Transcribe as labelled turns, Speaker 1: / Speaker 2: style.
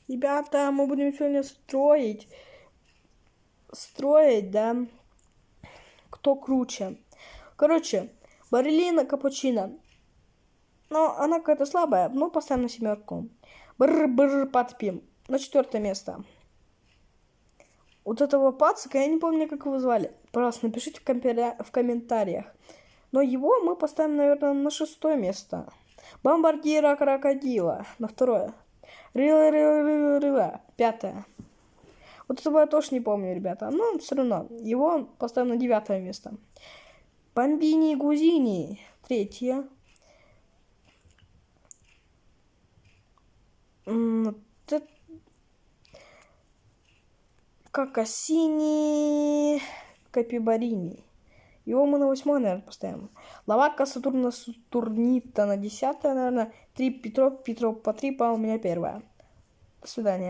Speaker 1: Ребята, мы будем сегодня строить, да, кто круче. Короче, Барелина капучино. Но она какая-то слабая, но поставим на 7. Бррр, подпим. На 4 место. Вот этого пацака, я не помню, как его звали. Пожалуйста, напишите в комментариях. Но его мы поставим, наверное, на 6 место. Бомбардира крокодила. На 2. Рыла. 5. Вот этого я тоже не помню, ребята. Но все равно. Его поставим на 9 место. Бомбини Гузини. 3. Какасини Капибарини. Его мы на 8, наверное, поставим. Лавака Сатурнита на 10, наверное. 3 Петро по 3, у меня 1. До свидания.